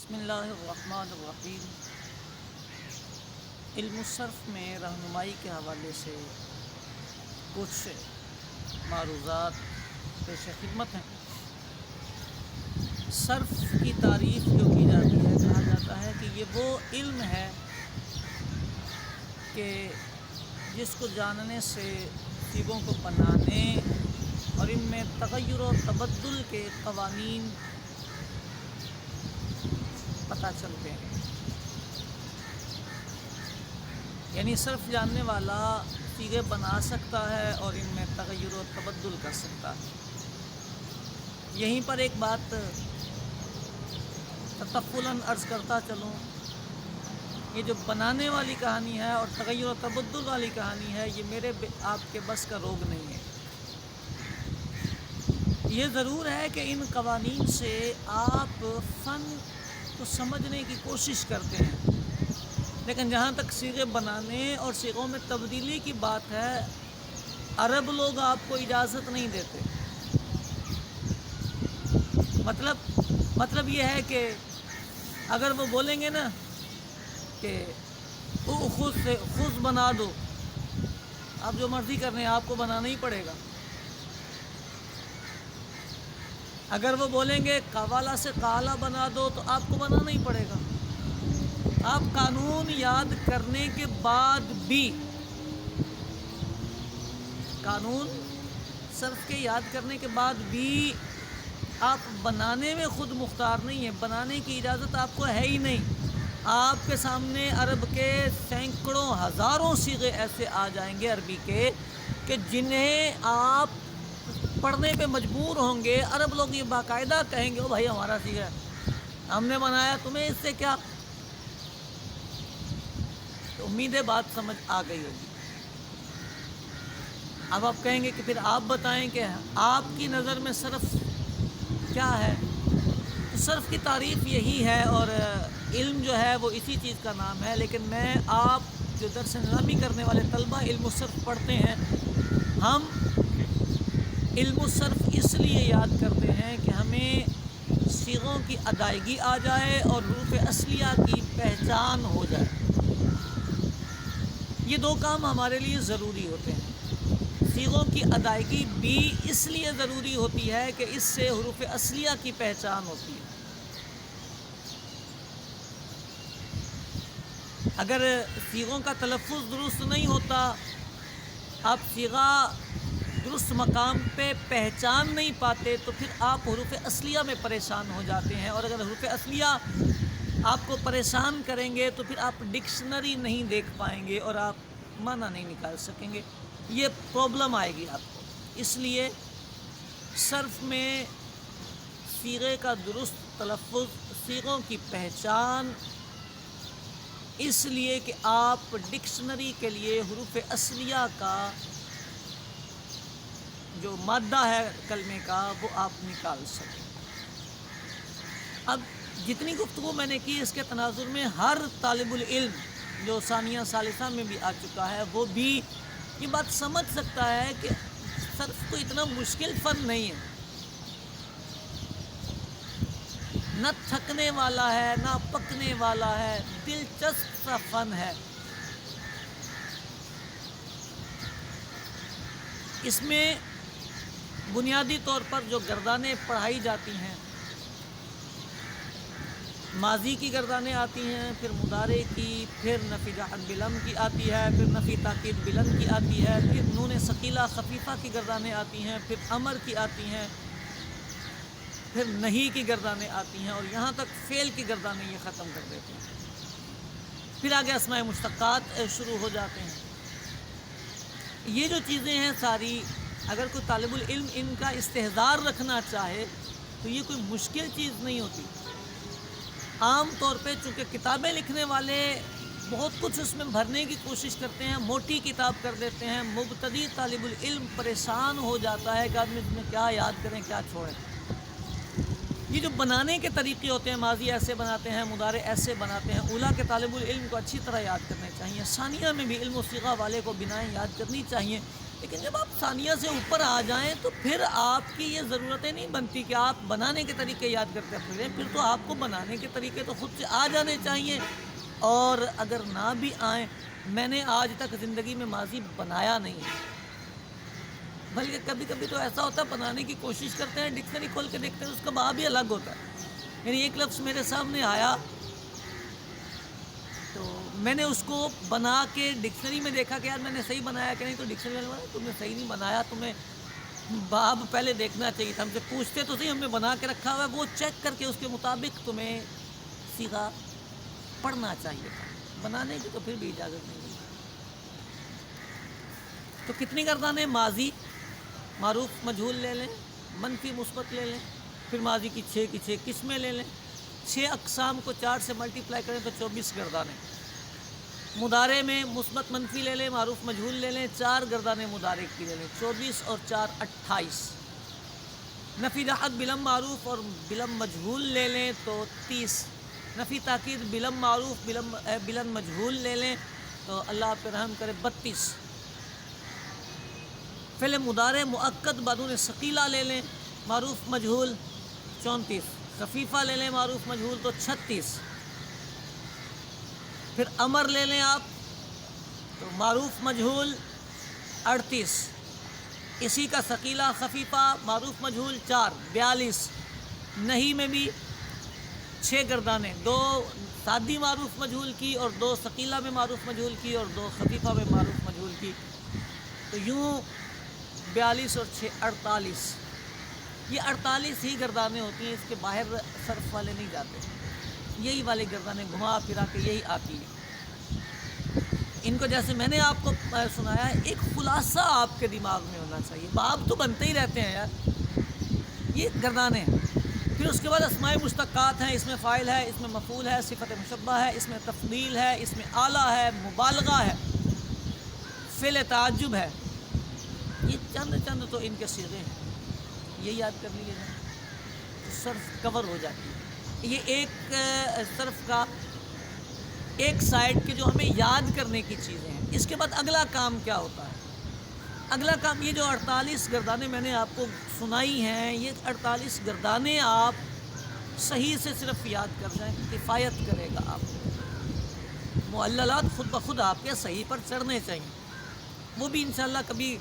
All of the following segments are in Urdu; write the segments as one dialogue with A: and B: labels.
A: بسم اللہ الرحمن الرحیم۔ علم الصرف میں رہنمائی کے حوالے سے کچھ معروضات پیش خدمت ہیں۔ صرف کی تعریف جو کی جاتی ہے، کہا جاتا ہے کہ یہ وہ علم ہے کہ جس کو جاننے سے صیغوں کو بنانے اور ان میں تغیر و تبدل کے قوانین پتہ چلتے ہیں۔ یعنی صرف جاننے والا صیغے بنا سکتا ہے اور ان میں تغیر و تبدل کر سکتا ہے۔ یہیں پر ایک بات تطفلاً عرض کرتا چلوں، یہ جو بنانے والی کہانی ہے اور تغیر و تبدل والی کہانی ہے، یہ میرے آپ کے بس کا روگ نہیں ہے۔ یہ ضرور ہے کہ ان قوانین سے آپ فن کو سمجھنے کی کوشش کرتے ہیں، لیکن جہاں تک صیغے بنانے اور صیغوں میں تبدیلی کی بات ہے، عرب لوگ آپ کو اجازت نہیں دیتے۔ مطلب یہ ہے کہ اگر وہ بولیں گے نا کہ خود سے خود بنا دو، آپ جو مرضی کرنے ہیں، آپ کو بنانا ہی پڑے گا۔ اگر وہ بولیں گے قوالا سے قالا بنا دو، تو آپ کو بنانا ہی پڑے گا۔ آپ قانون یاد کرنے کے بعد بھی، قانون صرف کے یاد کرنے کے بعد بھی آپ بنانے میں خود مختار نہیں ہیں، بنانے کی اجازت آپ کو ہے ہی نہیں۔ آپ کے سامنے عرب کے سینکڑوں ہزاروں صیغے ایسے آ جائیں گے عربی کے کہ جنہیں آپ پڑھنے پہ مجبور ہوں گے۔ عرب لوگ یہ باقاعدہ کہیں گے، او بھائی ہمارا صیغہ ہے، ہم نے بنایا، تمہیں اس سے کیا؟ تو امید ہے بات سمجھ آ گئی ہوگی۔ اب آپ کہیں گے کہ پھر آپ بتائیں کہ آپ کی نظر میں صرف کیا ہے؟ تو صرف کی تعریف یہی ہے، اور علم جو ہے وہ اسی چیز کا نام ہے۔ لیکن میں آپ جو درس نظامی کرنے والے طلبہ علم الصرف پڑھتے ہیں، ہم علم الصرف اس لیے یاد کرتے ہیں کہ ہمیں صیغوں کی ادائیگی آ جائے اور حروف اصلیہ کی پہچان ہو جائے۔ یہ دو کام ہمارے لیے ضروری ہوتے ہیں۔ صیغوں کی ادائیگی بھی اس لیے ضروری ہوتی ہے کہ اس سے حروف اصلیہ کی پہچان ہوتی ہے۔ اگر صیغوں کا تلفظ درست نہیں ہوتا، آپ صیغہ درست مقام پہ پہچان نہیں پاتے، تو پھر آپ حروف اصلیہ میں پریشان ہو جاتے ہیں، اور اگر حروف اصلیہ آپ کو پریشان کریں گے تو پھر آپ ڈکشنری نہیں دیکھ پائیں گے اور آپ معنی نہیں نکال سکیں گے۔ یہ پرابلم آئے گی آپ کو۔ اس لیے صرف میں صیغے کا درست تلفظ، صیغوں کی پہچان، اس لیے کہ آپ ڈکشنری کے لیے حروف اصلیہ کا جو مادہ ہے کلمے کا، وہ آپ نکال سکیں۔ اب جتنی گفتگو میں نے کی، اس کے تناظر میں ہر طالب العلم جو ثانیہ ثالثہ میں بھی آ چکا ہے، وہ بھی یہ بات سمجھ سکتا ہے کہ صرف کوئی اتنا مشکل فن نہیں ہے، نہ تھکنے والا ہے نہ پکنے والا ہے، دلچسپ سا فن ہے۔ اس میں بنیادی طور پر جو گردانیں پڑھائی جاتی ہیں، ماضی کی گردانیں آتی ہیں، پھر مضارع کی، پھر نفی جحد بلم کی آتی ہے، پھر نفی تاکید بلند کی آتی ہے، پھر نون ثقیلہ خفیفہ کی گردانیں آتی ہیں، پھر امر کی آتی ہیں، پھر نہیں کی گردانیں آتی ہیں، اور یہاں تک فعل کی گردانیں یہ ختم کر دیتے ہیں۔ پھر آگے اسماء مشتقات شروع ہو جاتے ہیں۔ یہ جو چیزیں ہیں ساری، اگر کوئی طالب العلم ان کا استحضار رکھنا چاہے تو یہ کوئی مشکل چیز نہیں ہوتی۔ عام طور پہ چونکہ کتابیں لکھنے والے بہت کچھ اس میں بھرنے کی کوشش کرتے ہیں، موٹی کتاب کر دیتے ہیں، مبتدی طالب العلم پریشان ہو جاتا ہے کہ آدمی اس میں کیا یاد کریں کیا چھوڑیں۔ یہ جو بنانے کے طریقے ہوتے ہیں، ماضی ایسے بناتے ہیں، مضارع ایسے بناتے ہیں، اولیٰ کے طالب العلم کو اچھی طرح یاد کرنے چاہیے۔ ثانیہ میں بھی علم و صیغہ والے کو بنائیں یاد کرنی چاہیے۔ لیکن جب آپ ثانیہ سے اوپر آ جائیں تو پھر آپ کی یہ ضرورتیں نہیں بنتی کہ آپ بنانے کے طریقے یاد کرتے پھریں، پھر تو آپ کو بنانے کے طریقے تو خود سے آ جانے چاہیے. اور اگر نہ بھی آئیں، میں نے آج تک زندگی میں ماضی بنایا نہیں ہے، بلکہ کبھی کبھی تو ایسا ہوتا ہے بنانے کی کوشش کرتے ہیں، ڈکشنری کھول کے دیکھتے ہیں اس کا باب ہی الگ ہوتا ہے. یعنی ایک لفظ میرے سامنے آیا تو میں نے اس کو بنا کے ڈکشنری میں دیکھا کہ یار میں نے صحیح بنایا کہ نہیں، تو ڈکشنری والے بولا تم نے صحیح نہیں بنایا، تمہیں باب پہلے دیکھنا چاہیے تھا. ہم سے پوچھتے تو صحیح، ہم نے بنا کے رکھا ہوا ہے، وہ چیک کر کے اس کے مطابق تمہیں صیغہ پڑھنا چاہیے تھا. بنانے کی تو پھر بھی اجازت نہیں ملتی. تو کتنی گردانیں؟ ماضی معروف مجہول لے لیں، منفی مثبت لے لیں، پھر ماضی کی 6 کی 6 قسمیں لے لیں. 6 اقسام کو 4 سے ملٹیپلائی کریں تو 24 گردانیں. مضارع میں مثبت منفی لے لیں، معروف مجہول لے لیں، 4 گردانیں مضارع کی لے لیں، 24 اور 4 28. نفی دحق بلم معروف اور بلم مجہول لے لیں تو 30. نفی تاکید بلم معروف بلم مجہول لے لیں تو اللہ آپ پہ رحم کرے 32. فعل مضارع مؤکد بدون ثقیلہ لے لیں، معروف مجہول 34. خفیفہ لے لیں معروف مجہول تو 36. پھر امر لے لیں آپ تو معروف مجہول 38. اسی کا ثقیلہ خفیفہ معروف مجہول 4 42. نہیں میں بھی 6 گردانیں، 2 سادی معروف مجہول کی اور 2 ثقیلہ میں معروف مجہول کی اور 2 خفیفہ میں معروف مجہول کی. تو یوں 42 اور 6 48. یہ 48 ہی گردانیں ہوتی ہیں، اس کے باہر صرف والے نہیں جاتے. یہی والی گردانیں گھما پھرا کے یہی آتی ہیں. ان کو جیسے میں نے آپ کو سنایا ہے، ایک خلاصہ آپ کے دماغ میں ہونا چاہیے. باب تو بنتے ہی رہتے ہیں یار، یہ گردانیں ہیں. پھر اس کے بعد اسماء مشتقات ہیں، اس میں فاعل ہے، اس میں مفعول ہے، صفت مشبہ ہے، اس میں تفضیل ہے، اس میں اعلیٰ ہے، مبالغہ ہے، فعل تعجب ہے. یہ چند تو ان کے صیغے ہیں، یہ یاد کر لیجیے گا تو صرف کور ہو جاتی ہے. یہ ایک صرف کا ایک سائڈ کے جو ہمیں یاد کرنے کی چیزیں ہیں. اس کے بعد اگلا کام کیا ہوتا ہے؟ اگلا کام یہ جو 48 گردانیں میں نے آپ کو سنائی ہیں، یہ 48 گردانیں آپ صحیح سے صرف یاد کر جائیں، کفایت کرے گا. آپ معللات خود بخود آپ کے صحیح پر چڑھنے چاہیے. وہ بھی انشاءاللہ کبھی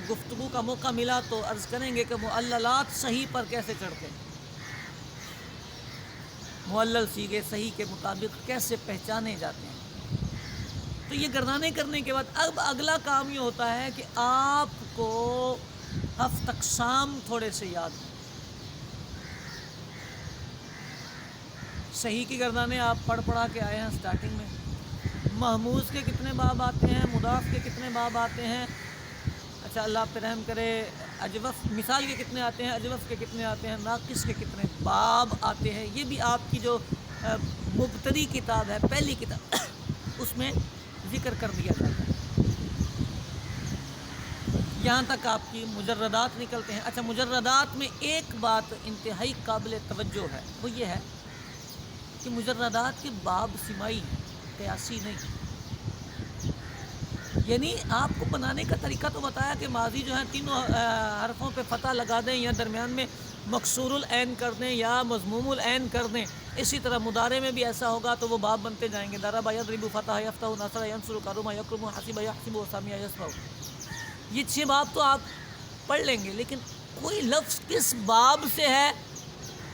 A: گفتگو کا موقع ملا تو عرض کریں گے کہ معللات صحیح پر کیسے چڑھتے ہیں، معلل صیغے صحیح کے مطابق کیسے پہچانے جاتے ہیں. تو یہ گردانے کرنے کے بعد اب اگلا کام یہ ہوتا ہے کہ آپ کو ہفت اقسام تھوڑے سے یاد ہوں. صحیح کی گردانے آپ پڑھا کے آئے ہیں سٹارٹنگ میں. محموز کے کتنے باب آتے ہیں، مضاف کے کتنے باب آتے ہیں، اچھا اللہ پہ رحم کرے، اجوف مثال کے کتنے آتے ہیں، اجوف کے کتنے آتے ہیں، ناقص کے کتنے باب آتے ہیں. یہ بھی آپ کی جو مبتدی کتاب ہے، پہلی کتاب، اس میں ذکر کر دیا جاتا ہے. یہاں تک آپ کی مجردات نکلتے ہیں. اچھا مجردات میں ایک بات انتہائی قابل توجہ ہے، وہ یہ ہے کہ مجردات کے باب سمائی ہیں، قیاسی نہیں. یعنی آپ کو بنانے کا طریقہ تو بتایا کہ ماضی جو ہے تینوں حرفوں پہ فتح لگا دیں یا درمیان میں مکسور العین کر دیں یا مضموم العین کر دیں. اسی طرح مضارع میں بھی ایسا ہوگا تو وہ باب بنتے جائیں گے. ضرب یضرب فتح یفتح نصر ینصر کرم یکرم حسب یحسب سمع یسمع. یہ 6 باب تو آپ پڑھ لیں گے، لیکن کوئی لفظ کس باب سے ہے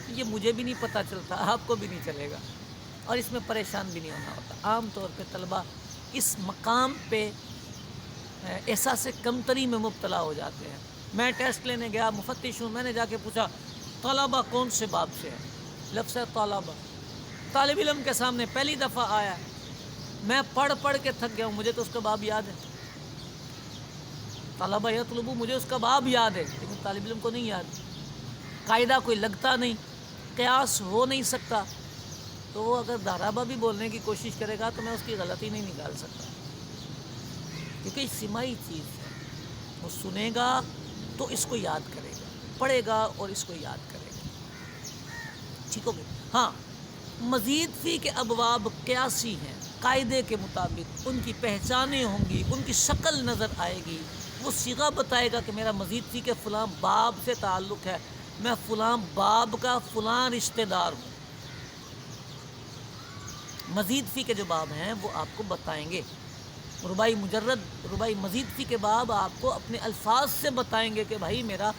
A: یہ مجھے بھی نہیں پتہ چلتا، آپ کو بھی نہیں چلے گا، اور اس میں پریشان بھی نہیں ہونا ہوتا. عام طور پہ طلبہ اس مقام پہ احساس کمتری میں مبتلا ہو جاتے ہیں. میں ٹیسٹ لینے گیا، مفتش ہوں، میں نے جا کے پوچھا طلبہ کون سے باب سے ہے، لفظ ہے طلبہ. طالب علم کے سامنے پہلی دفعہ آیا، میں پڑھ کے تھک گیا ہوں، مجھے تو اس کا باب یاد ہے. طلبہ یطلبو، مجھے اس کا باب یاد ہے، لیکن طالب علم کو نہیں یاد. قاعدہ کوئی لگتا نہیں، قیاس ہو نہیں سکتا، تو وہ اگر دھارابہ بھی بولنے کی کوشش کرے گا تو میں اس کی غلطی نہیں نکال سکتا، کیونکہ یہ سمائی چیز ہے. وہ سنے گا تو اس کو یاد کرے گا، پڑھے گا اور اس کو یاد کرے گا. ٹھیک ہو گیا؟ ہاں مزید فی کے ابواب قیاسی ہیں، قاعدے کے مطابق ان کی پہچانیں ہوں گی، ان کی شکل نظر آئے گی. وہ صیغہ بتائے گا کہ میرا مزید فی کے فلاں باب سے تعلق ہے، میں فلاں باب کا فلاں رشتہ دار ہوں۔ مزید فی کے جو باب ہیں وہ آپ کو بتائیں گے۔ رباعی مجرد، رباعی مزید فی کے باب آپ کو اپنے الفاظ سے بتائیں گے کہ بھائی میرا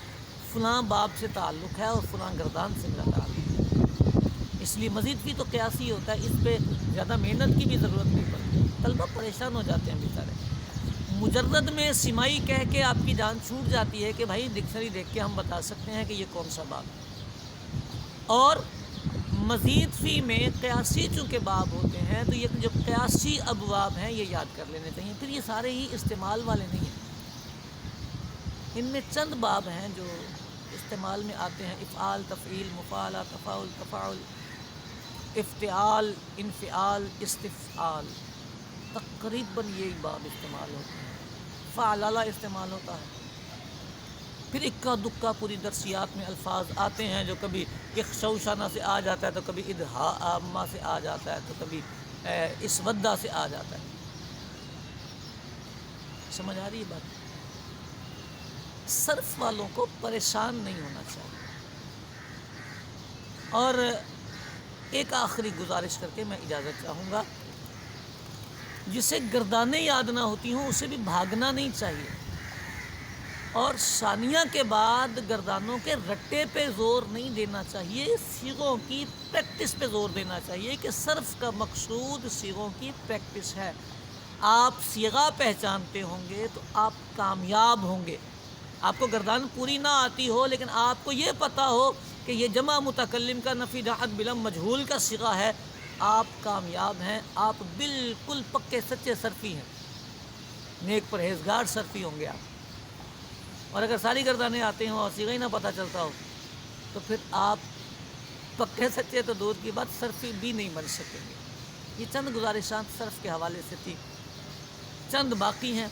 A: فلاں باب سے تعلق ہے اور فلاں گردان سے میرا تعلق ہے۔ اس لیے مزید فی تو قیاسی ہوتا ہے، اس پہ زیادہ محنت کی بھی ضرورت نہیں پڑتی، طلبہ پریشان ہو جاتے ہیں بیچارے۔ مجرد میں سمائی کہہ کے آپ کی جان چھوٹ جاتی ہے کہ بھائی ڈکشنری دیکھ کے ہم بتا سکتے ہیں کہ یہ کون سا باب ہے۔ اور مزید فی میں قیاسی چونکہ باب ہوتے ہیں تو یہ جو قیاسی ابواب ہیں یہ یاد کر لینے چاہیے۔ پھر یہ سارے ہی استعمال والے نہیں ہیں، ان میں چند باب ہیں جو استعمال میں آتے ہیں: افعال، تفعیل، مفعلہ، تفاعل، تفاعل، افتعال، انفعال، استفعال، تقریباً یہ باب استعمال ہوتے ہیں۔ فعللہ استعمال ہوتا ہے۔ پھر اکا دکا پوری درسیات میں الفاظ آتے ہیں جو کبھی اخشوشانہ سے آ جاتا ہے تو کبھی ادھاما سے آ جاتا ہے تو کبھی اسودہ سے آ جاتا ہے۔ سمجھ آ رہی ہے بات؟ صرف والوں کو پریشان نہیں ہونا چاہیے۔ اور ایک آخری گزارش کر کے میں اجازت چاہوں گا، جسے گردانیں یاد نہ ہوتی ہوں اسے بھی بھاگنا نہیں چاہیے، اور ثانیہ کے بعد گردانوں کے رٹے پہ زور نہیں دینا چاہیے، صیغوں کی پریکٹس پہ زور دینا چاہیے کہ صرف کا مقصود صیغوں کی پریکٹس ہے۔ آپ صیغہ پہچانتے ہوں گے تو آپ کامیاب ہوں گے۔ آپ کو گردان پوری نہ آتی ہو لیکن آپ کو یہ پتہ ہو کہ یہ جمع متکلم کا نفی جہت بلم مجہول کا صیغہ ہے، آپ کامیاب ہیں، آپ بالکل پکے سچے صرفی ہیں، نیک پرہیزگار صرفی ہوں گے آپ۔ اور اگر ساری گردانیں آتے ہوں اور صیغہ ہی نہ پتہ چلتا ہو تو پھر آپ پکے سچے تو دور کی بات صرفی بھی نہیں بن سکیں گے۔ یہ چند گزارشات صرف کے حوالے سے تھی، چند باقی ہیں۔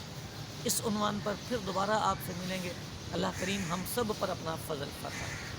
A: اس عنوان پر پھر دوبارہ آپ سے ملیں گے۔ اللہ کریم ہم سب پر اپنا فضل فرمائے۔